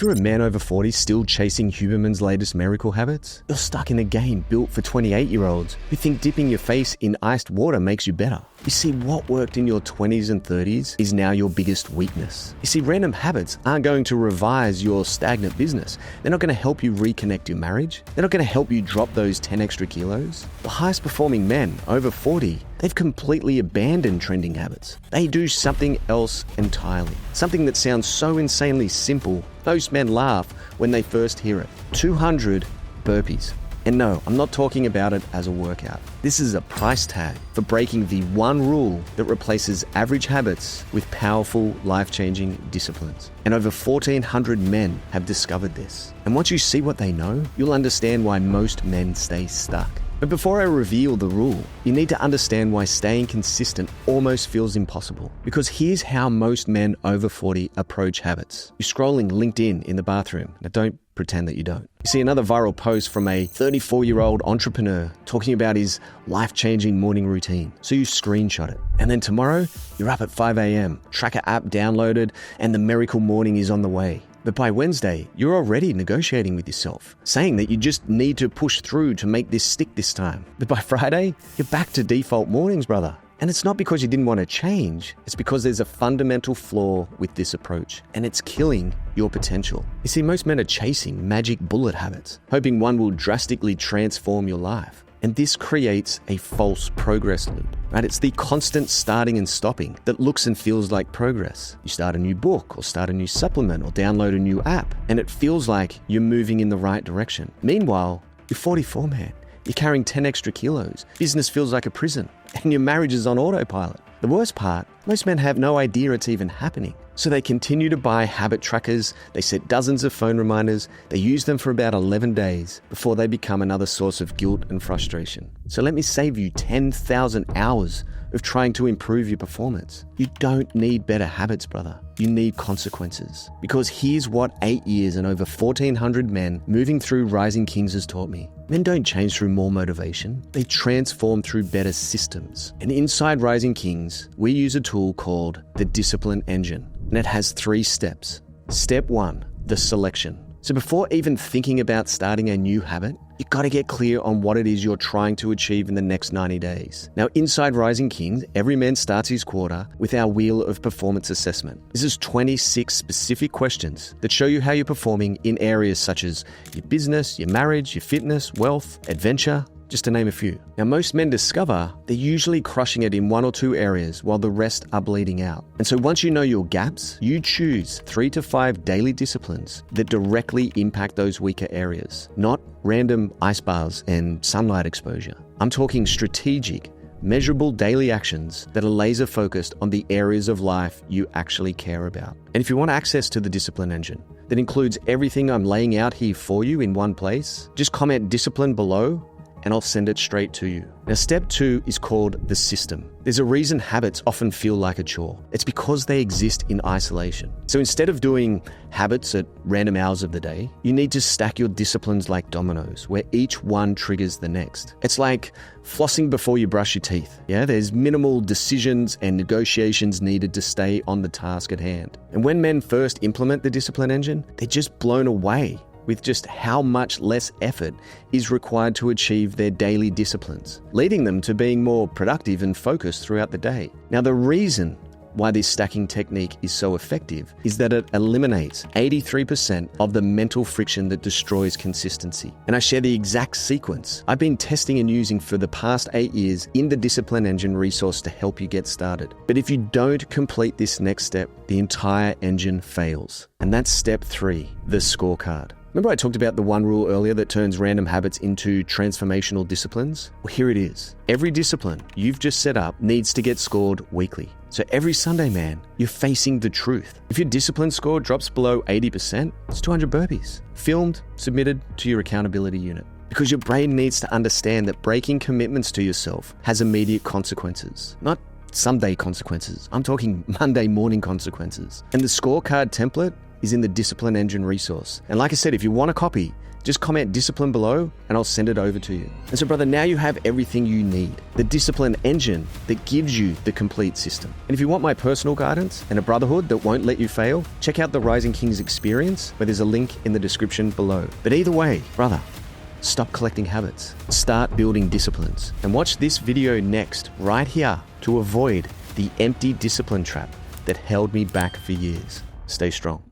If you're a man over 40 still chasing Huberman's latest miracle habits, you're stuck in a game built for 28-year-olds who think dipping your face in iced water makes you better. You see, what worked in your 20s and 30s is now your biggest weakness. You see, random habits aren't going to revise your stagnant business. They're not going to help you reconnect your marriage. They're not going to help you drop those 10 extra kilos. The highest performing men over 40, they've completely abandoned trending habits. They do something else entirely. Something that sounds so insanely simple, most men laugh when they first hear it. 200 burpees. And no, I'm not talking about it as a workout. This is a price tag for breaking the one rule that replaces average habits with powerful, life-changing disciplines. And over 1,400 men have discovered this. And once you see what they know, you'll understand why most men stay stuck. But before I reveal the rule, you need to understand why staying consistent almost feels impossible. Because here's how most men over 40 approach habits. You're scrolling LinkedIn in the bathroom. Now don't pretend that you don't. You see another viral post from a 34-year-old entrepreneur talking about his life-changing morning routine. So you screenshot it. And then tomorrow, you're up at 5 a.m., tracker app downloaded, and the miracle morning is on the way. But by Wednesday, you're already negotiating with yourself, saying that you just need to push through to make this stick this time. But by Friday, you're back to default mornings, brother. And it's not because you didn't want to change, it's because there's a fundamental flaw with this approach, and it's killing your potential. You see, most men are chasing magic bullet habits, hoping one will drastically transform your life. And this creates a false progress loop, right? It's the constant starting and stopping that looks and feels like progress. You start a new book or start a new supplement or download a new app, and it feels like you're moving in the right direction. Meanwhile, you're 44, man. You're carrying 10 extra kilos. Business feels like a prison, and your marriage is on autopilot. The worst part, most men have no idea it's even happening. So they continue to buy habit trackers, they set dozens of phone reminders, they use them for about 11 days before they become another source of guilt and frustration. So let me save you 10,000 hours of trying to improve your performance. You don't need better habits, brother. You need consequences. Because here's what 8 years and over 1,400 men moving through Rising Kings has taught me. Men don't change through more motivation. They transform through better systems. And inside Rising Kings, we use a tool called the Discipline Engine. And it has 3 steps. Step 1, the selection. So before even thinking about starting a new habit, you've got to get clear on what it is you're trying to achieve in the next 90 days. Now, inside Rising Kings, every man starts his quarter with our Wheel of Performance assessment. This is 26 specific questions that show you how you're performing in areas such as your business, your marriage, your fitness, wealth, adventure, just to name a few. Now, most men discover they're usually crushing it in 1 or 2 areas while the rest are bleeding out. And so once you know your gaps, you choose 3 to 5 daily disciplines that directly impact those weaker areas, not random ice baths and sunlight exposure. I'm talking strategic, measurable daily actions that are laser focused on the areas of life you actually care about. And if you want access to the Discipline Engine that includes everything I'm laying out here for you in one place, just comment discipline below and I'll send it straight to you. Now, step 2 is called the system. There's a reason habits often feel like a chore. It's because they exist in isolation. So instead of doing habits at random hours of the day, you need to stack your disciplines like dominoes, where each one triggers the next. It's like flossing before you brush your teeth. Yeah, there's minimal decisions and negotiations needed to stay on the task at hand. And when men first implement the Discipline Engine, they're just blown away with just how much less effort is required to achieve their daily disciplines, leading them to being more productive and focused throughout the day. Now, the reason why this stacking technique is so effective is that it eliminates 83% of the mental friction that destroys consistency. And I share the exact sequence I've been testing and using for the past 8 years in the Discipline Engine resource to help you get started. But if you don't complete this next step, the entire engine fails. And that's step 3, the scorecard. Remember I talked about the one rule earlier that turns random habits into transformational disciplines? Well, here it is. Every discipline you've just set up needs to get scored weekly. So every Sunday, man, you're facing the truth. If your discipline score drops below 80%, it's 200 burpees, filmed, submitted to your accountability unit. Because your brain needs to understand that breaking commitments to yourself has immediate consequences, not someday consequences. I'm talking Monday morning consequences. And the scorecard template, is in the Discipline Engine resource. And like I said, if you want a copy, just comment discipline below and I'll send it over to you. And so brother, now you have everything you need. The Discipline Engine that gives you the complete system. And if you want my personal guidance and a brotherhood that won't let you fail, check out the Rising Kings experience where there's a link in the description below. But either way, brother, stop collecting habits. Start building disciplines. And watch this video next, right here, to avoid the empty discipline trap that held me back for years. Stay strong.